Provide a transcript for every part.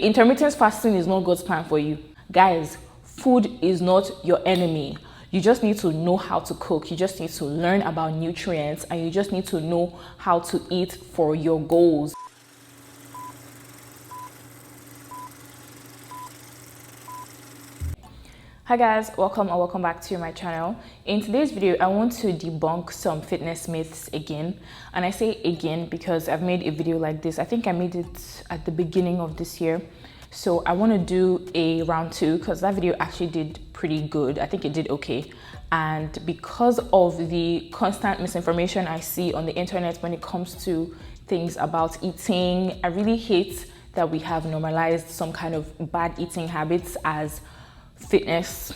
Intermittent fasting is not God's plan for you. Guys, food is not your enemy. You just need to know how to cook. You just need to learn about nutrients, and you just need to know how to eat for your goals. Hi guys, welcome back to my channel. In today's video, I want to debunk some fitness myths again. And I say again because I've made a video like this. I think I made it at the beginning of this year. So I want to do a round two because that video actually did pretty good. I think it did okay. And because of the constant misinformation I see on the internet when it comes to things about eating, I really hate that we have normalized some kind of bad eating habits as fitness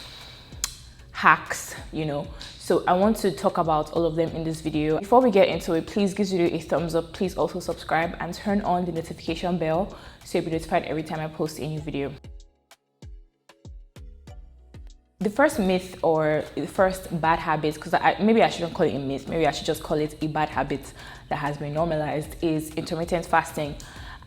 hacks, you know. So I want to talk about all of them in this video. Before we get into it, please give this video a thumbs up. Please also subscribe and turn on the notification bell so you'll be notified every time I post a new video. The first myth, or the first bad habit, because maybe I shouldn't call it a myth, maybe I should just call it a bad habit that has been normalized, is intermittent fasting.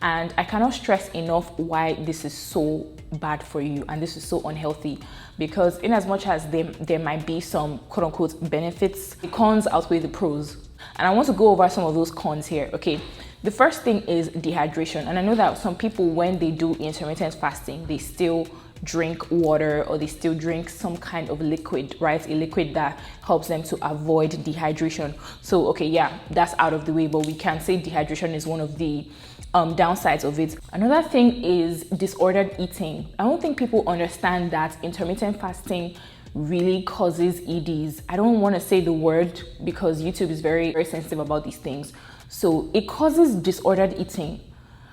And I cannot stress enough why this is so bad for you and this is so unhealthy, because in as much as there might be some quote-unquote benefits, the cons outweigh the pros. And I want to go over some of those cons here. Okay, the first thing is dehydration. And I know that some people, when they do intermittent fasting, they still drink water or they still drink some kind of liquid, right? A liquid that helps them to avoid dehydration. So okay, yeah, that's out of the way, but we can say dehydration is one of the downsides of it. Another thing is disordered eating. I don't think people understand that intermittent fasting really causes EDs. I don't want to say the word because YouTube is very, very sensitive about these things. So it causes disordered eating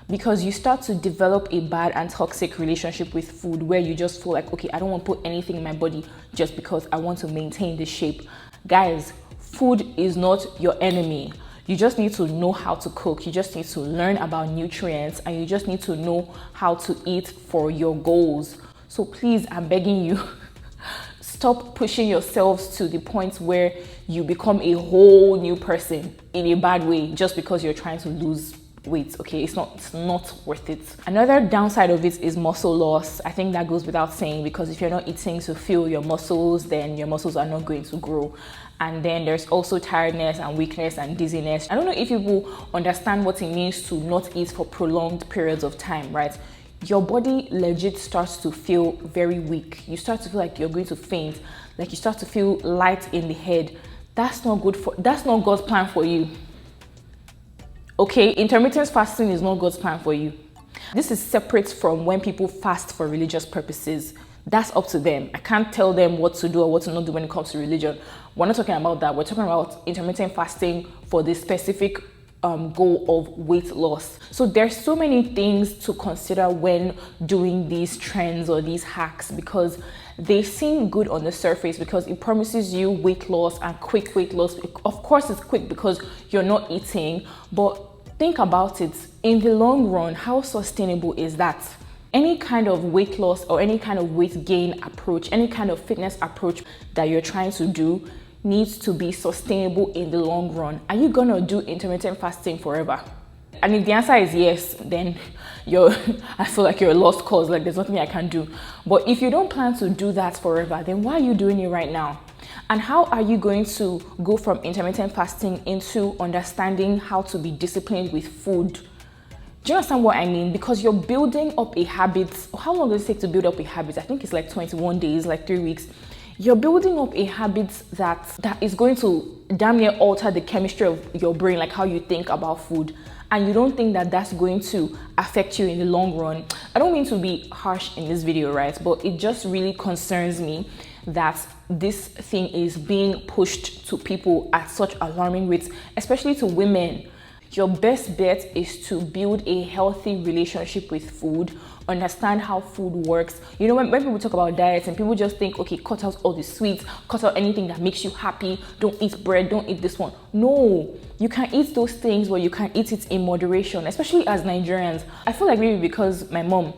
because you start to develop a bad and toxic relationship with food where you just feel like, okay, I don't want to put anything in my body just because I want to maintain this shape. Guys, food is not your enemy. You just need to know how to cook. You just need to learn about nutrients, and you just need to know how to eat for your goals. So please, I'm begging you, stop pushing yourselves to the point where you become a whole new person in a bad way just because you're trying to lose weight. Okay, it's not worth it. Another downside of it is muscle loss. I think that goes without saying, because if you're not eating to fuel your muscles, then your muscles are not going to grow. And then there's also tiredness and weakness and dizziness. I don't know if people understand what it means to not eat for prolonged periods of time, right? Your body legit starts to feel very weak. You start to feel like you're going to faint, like you start to feel light in the head. That's not God's plan for you. Okay, intermittent fasting is not God's plan for you. This is separate from when people fast for religious purposes. That's up to them. I can't tell them what to do or what to not do when it comes to religion. We're not talking about that. We're talking about intermittent fasting for the specific goal of weight loss. So there's so many things to consider when doing these trends or these hacks, because they seem good on the surface because it promises you weight loss and quick weight loss. Of course it's quick because you're not eating, but think about it. In the long run, how sustainable is that? Any kind of weight loss or any kind of weight gain approach, any kind of fitness approach that you're trying to do needs to be sustainable in the long run. Are you gonna do intermittent fasting forever? And if the answer is yes, then I feel like you're a lost cause, like there's nothing I can do. But if you don't plan to do that forever, then why are you doing it right now? And how are you going to go from intermittent fasting into understanding how to be disciplined with food? Do you understand what I mean? Because you're building up a habit. How long does it take to build up a habit? I think it's like 21 days, like 3 weeks. You're building up a habit that is going to damn near alter the chemistry of your brain, like how you think about food. And you don't think that that's going to affect you in the long run. I don't mean to be harsh in this video, right? But it just really concerns me that this thing is being pushed to people at such alarming rates, especially to women. Your best bet is to build a healthy relationship with food, understand how food works. You know, when people talk about diets and people just think, okay, cut out all the sweets, cut out anything that makes you happy, don't eat bread, don't eat this one. No, you can eat those things, but you can eat it in moderation, especially as Nigerians. I feel like maybe because my mom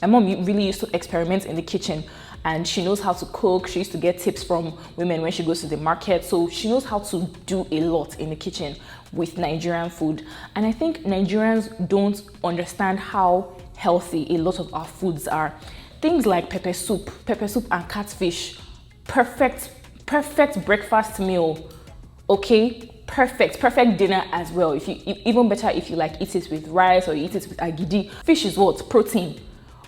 really used to experiment in the kitchen, and she knows how to cook. She used to get tips from women when she goes to the market. So she knows how to do a lot in the kitchen with Nigerian food. And I think Nigerians don't understand how healthy a lot of our foods are. Things like pepper soup and catfish, perfect breakfast meal, okay? Perfect dinner as well. If you, even better if you like eat it with rice or you eat it with agidi. Fish is what? Protein.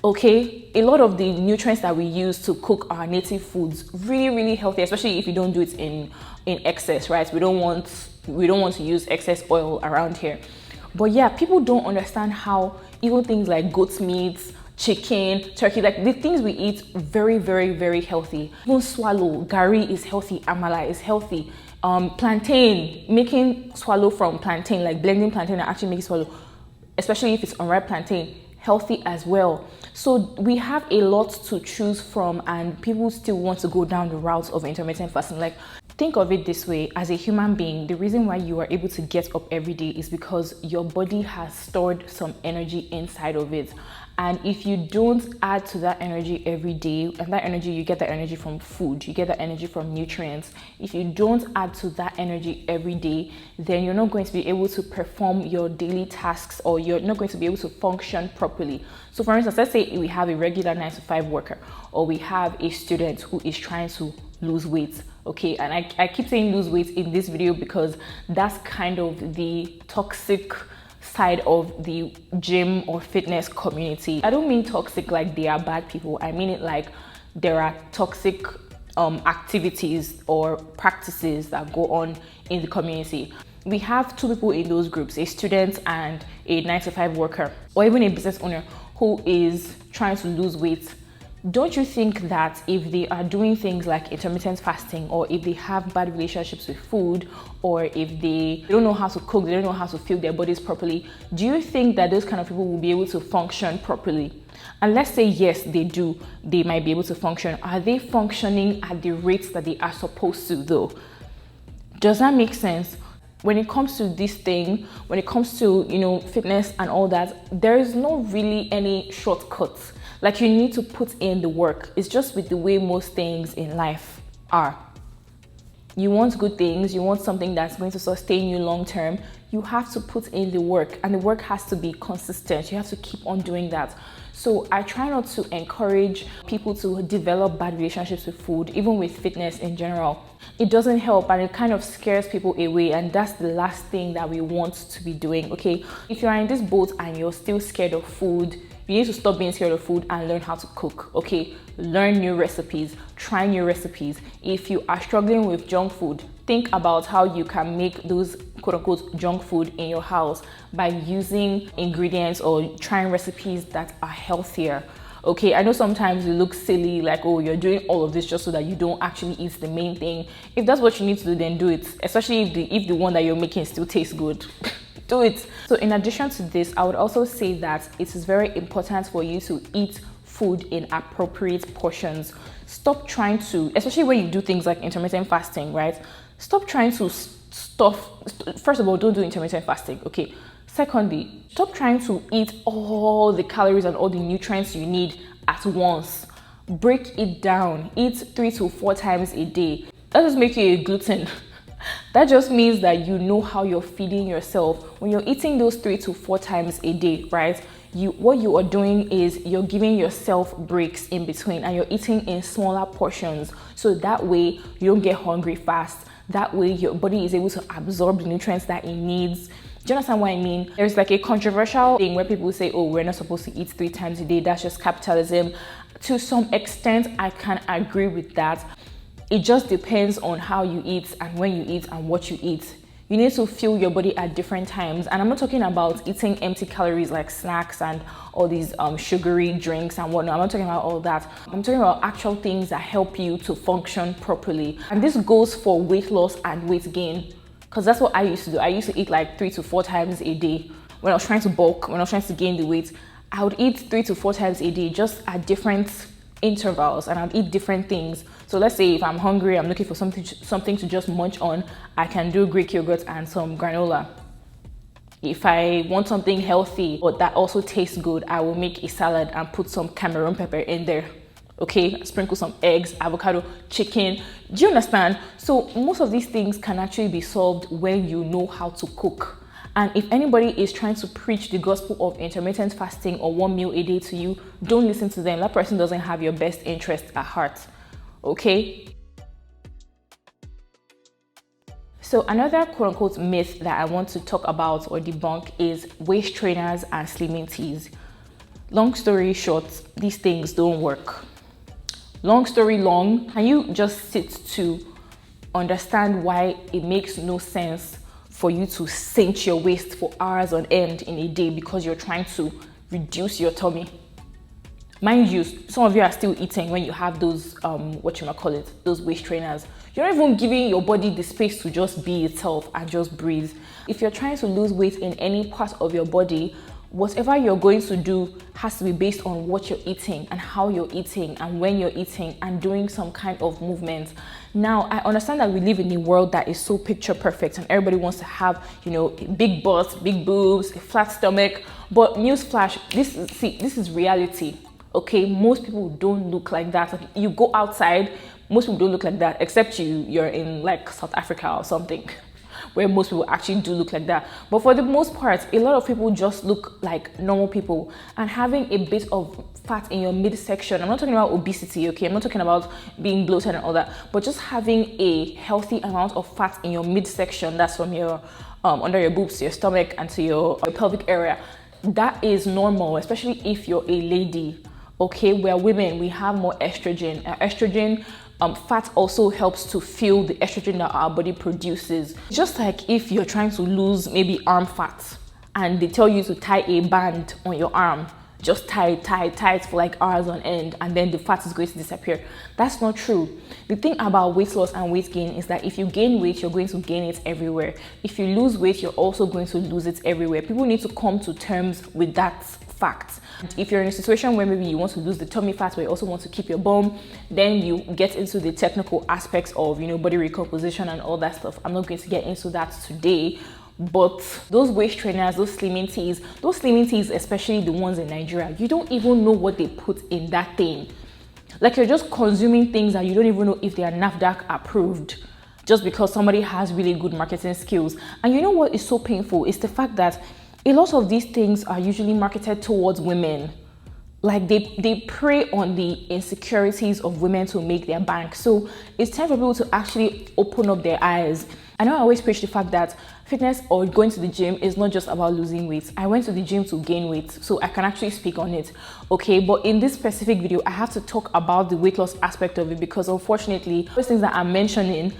Okay, a lot of the nutrients that we use to cook our native foods, really healthy, especially if you don't do it in excess, right? We don't want to use excess oil around here. But yeah, people don't understand how even things like goat meat, chicken, turkey, like the things we eat, very healthy. Even swallow, gari is healthy, amala is healthy. Plantain, making swallow from plantain, like blending plantain and actually making swallow, especially if it's unripe plantain, healthy as well. So we have a lot to choose from, and people still want to go down the route of intermittent fasting. Like, think of it this way: as a human being, the reason why you are able to get up every day is because your body has stored some energy inside of it. And if you don't add to that energy every day, and that energy, you get that energy from food, you get that energy from nutrients. If you don't add to that energy every day, then you're not going to be able to perform your daily tasks, or you're not going to be able to function properly. So for instance, let's say we have a regular 9-to-5 worker, or we have a student who is trying to lose weight. Okay, and I keep saying lose weight in this video because that's kind of the toxic side of the gym or fitness community. I don't mean toxic like they are bad people. I mean it like there are toxic activities or practices that go on in the community. We have two people in those groups, a student and a 9-to-5 worker, or even a business owner who is trying to lose weight. Don't you think that if they are doing things like intermittent fasting, or if they have bad relationships with food, or if they don't know how to cook, they don't know how to fuel their bodies properly, do you think that those kind of people will be able to function properly? And let's say yes, they do, they might be able to function. Are they functioning at the rates that they are supposed to though? Does that make sense? When it comes to this thing, when it comes to, you know, fitness and all that, there is no really any shortcuts. Like, you need to put in the work. It's just with the way most things in life are. You want good things, you want something that's going to sustain you long term, you have to put in the work, and the work has to be consistent. You have to keep on doing that. So I try not to encourage people to develop bad relationships with food, even with fitness in general. It doesn't help, and it kind of scares people away, and that's the last thing that we want to be doing, okay? If you're in this boat and you're still scared of food, you need to stop being scared of food and learn how to cook, okay? Learn new recipes, try new recipes. If you are struggling with junk food, think about how you can make those quote-unquote junk food in your house by using ingredients or trying recipes that are healthier. Okay, I know sometimes it looks silly, like, oh, you're doing all of this just so that you don't actually eat the main thing. If that's what you need to do, then do it. Especially if the one that you're making still tastes good. Do it. So in addition to this, I would also say that it is very important for you to eat food in appropriate portions. Stop trying to, especially when you do things like intermittent fasting, right? Stop trying to first of all, don't do intermittent fasting, okay? Secondly, stop trying to eat all the calories and all the nutrients you need at once. Break it down. Eat 3 to 4 times a day. That doesn't make you a glutton. That just means that you know how you're feeding yourself. When you're eating those 3 to 4 times a day, right? What you are doing is you're giving yourself breaks in between, and you're eating in smaller portions. So that way you don't get hungry fast. That way your body is able to absorb the nutrients that it needs. Do you understand what I mean? There's like a controversial thing where people say, oh, we're not supposed to eat 3 times a day. That's just capitalism. To some extent, I can agree with that. It just depends on how you eat and when you eat and what you eat. You need to fuel your body at different times. And I'm not talking about eating empty calories like snacks and all these sugary drinks and whatnot. I'm not talking about all that. I'm talking about actual things that help you to function properly. And this goes for weight loss and weight gain, because that's what I used to do. I used to eat like 3 to 4 times a day. When I was trying to bulk, when I was trying to gain the weight, I would eat 3 to 4 times a day, just at different intervals, and I'd eat different things. So let's say if I'm hungry, I'm looking for something to just munch on, I can do Greek yogurt and some granola. If I want something healthy but that also tastes good, I will make a salad and put some Cameroon pepper in there. Okay, sprinkle some eggs, avocado, chicken. Do you understand? So most of these things can actually be solved when you know how to cook. And if anybody is trying to preach the gospel of intermittent fasting or 1 meal a day to you, don't listen to them. That person doesn't have your best interest at heart. Okay? So another quote-unquote myth that I want to talk about or debunk is waist trainers and slimming teas. Long story short, these things don't work. Long story long, can you just sit to understand why it makes no sense for you to cinch your waist for hours on end in a day because you're trying to reduce your tummy? Mind you, some of you are still eating when you have those those waist trainers. You're not even giving your body the space to just be itself and just breathe. If you're trying to lose weight in any part of your body, whatever you're going to do has to be based on what you're eating and how you're eating and when you're eating and doing some kind of movement. Now, I understand that we live in a world that is so picture perfect and everybody wants to have, big butts, big boobs, a flat stomach. But newsflash, this is reality. Okay, most people don't look like that. Like, you go outside, most people don't look like that, except you're in like South Africa or something, where most people actually do look like that. But for the most part, a lot of people just look like normal people. And having a bit of fat in your midsection, I'm not talking about obesity, okay? I'm not talking about being bloated and all that, but just having a healthy amount of fat in your midsection, that's from your under your boobs to your stomach and to your pelvic area, that is normal, especially if you're a lady. Okay, we're women, we have more estrogen. Estrogen fat also helps to fuel the estrogen that our body produces. Just like if you're trying to lose maybe arm fat and they tell you to tie a band on your arm, just tie it for like hours on end and then the fat is going to disappear. That's not true. The thing about weight loss and weight gain is that if you gain weight, you're going to gain it everywhere. If you lose weight, you're also going to lose it everywhere. People need to come to terms with that fact. If you're in a situation where maybe you want to lose the tummy fat but you also want to keep your bum, then you get into the technical aspects of body recomposition and all that stuff. I'm not going to get into that today. But those waist trainers, those slimming teas, especially the ones in Nigeria, you don't even know what they put in that thing. Like, you're just consuming things that you don't even know if they are NAFDAC approved, just because somebody has really good marketing skills. And you know what is so painful is the fact that a lot of these things are usually marketed towards women. Like, they prey on the insecurities of women to make their bank. So it's time for people to actually open up their eyes. I know I always preach the fact that fitness or going to the gym is not just about losing weight. I went to the gym to gain weight, so I can actually speak on it. Okay, but in this specific video, I have to talk about the weight loss aspect of it because unfortunately, those things that I'm mentioning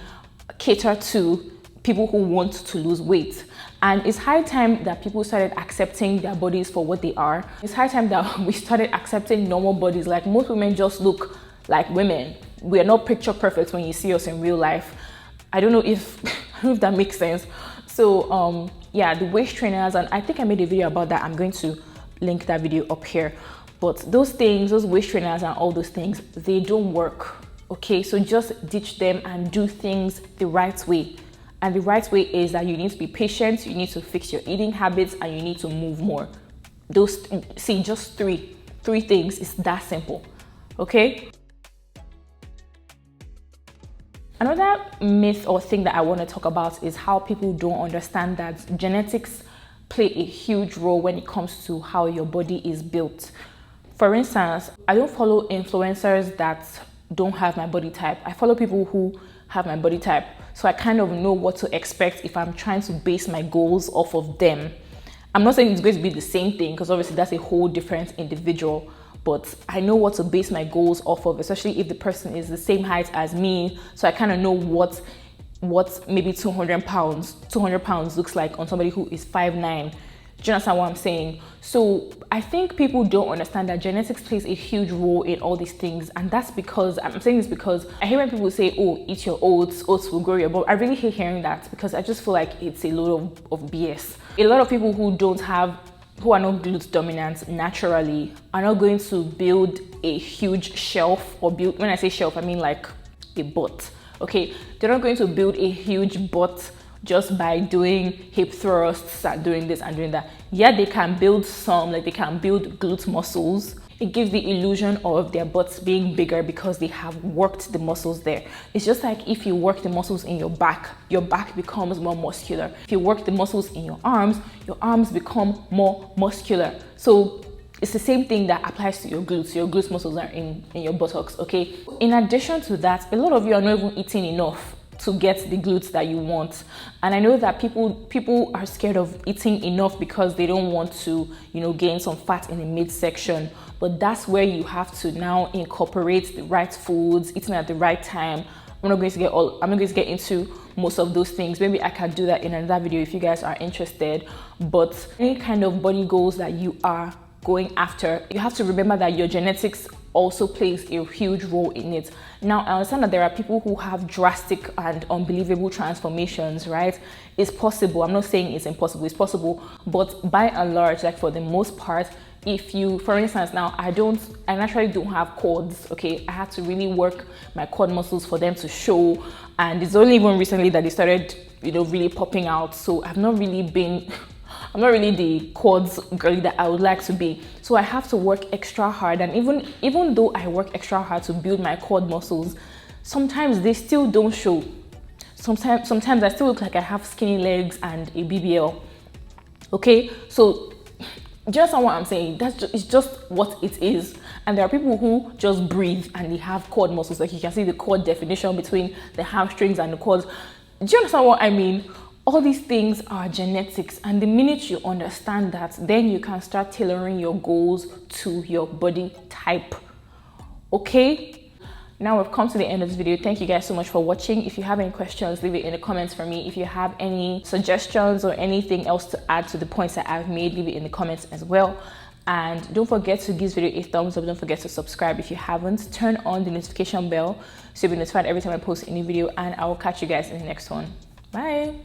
cater to people who want to lose weight. And it's high time that people started accepting their bodies for what they are. It's high time that we started accepting normal bodies. Like, most women just look like women. We are not picture perfect when you see us in real life. I don't know if that makes sense. So yeah, the waist trainers, and I think I made a video about that. I'm going to link that video up here. But those things, those waist trainers and all those things, they don't work. Okay, so just ditch them and do things the right way. And the right way is that you need to be patient, you need to fix your eating habits, and you need to move more. Just three things. It's that simple. Okay? Another myth or thing that I want to talk about is how people don't understand that genetics play a huge role when it comes to how your body is built. For instance, I don't follow influencers that don't have my body type. I follow people who have my body type, so I kind of know what to expect if I'm trying to base my goals off of them. I'm not saying it's going to be the same thing, because obviously that's a whole different individual, but I know what to base my goals off of, especially if the person is the same height as me, so I kind of know what maybe 200 pounds looks like on somebody who is 5'9". Do you understand what I'm saying? So I think people don't understand that genetics plays a huge role in all these things. And that's because, I'm saying this because I hear when people say, oh, eat your oats will grow your body. I really hate hearing that because I just feel like it's a load of BS. A lot of people who are not glute dominant naturally are not going to build a huge shelf, or build, when I say shelf, I mean like a butt. Okay, they're not going to build a huge butt just by doing hip thrusts and doing this and doing that. Yeah, they can build some, like they can build glute muscles. it gives the illusion of their butts being bigger because they have worked the muscles there. It's just like if you work the muscles in your back becomes more muscular. If you work the muscles in your arms become more muscular. So it's the same thing that applies to your glutes. Your glutes muscles are in your buttocks, okay? In addition to that, a lot of you are not even eating enough to get the glutes that you want. And I know that people are scared of eating enough because they don't want to, gain some fat in the midsection. But that's where you have to now incorporate the right foods, eating at the right time. I'm not going to get into most of those things. Maybe I can do that in another video if you guys are interested. But any kind of body goals that you are going after, you have to remember that your genetics also plays a huge role in it. Now, I understand that there are people who have drastic and unbelievable transformations, right? It's possible. I'm not saying it's impossible. It's possible. But by and large, like for the most part, if you, for instance, now I naturally don't have quads, okay? I had to really work my quad muscles for them to show. And it's only even recently that they started, really popping out. So I'm not really the quads girly that I would like to be. So I have to work extra hard. And even though I work extra hard to build my quad muscles, sometimes they still don't show. Sometimes I still look like I have skinny legs and a BBL. Okay, so do you understand what I'm saying? It's just what it is. And there are people who just breathe and they have quad muscles. Like you can see the quad definition between the hamstrings and the quads. Do you understand what I mean? All these things are genetics, and the minute you understand that, then you can start tailoring your goals to your body type. Okay? Now we've come to the end of this video. Thank you guys so much for watching. If you have any questions, leave it in the comments for me. If you have any suggestions or anything else to add to the points that I've made, leave it in the comments as well. And don't forget to give this video a thumbs up. Don't forget to subscribe if you haven't. Turn on the notification bell so you'll be notified every time I post a new video, and I will catch you guys in the next one. Bye.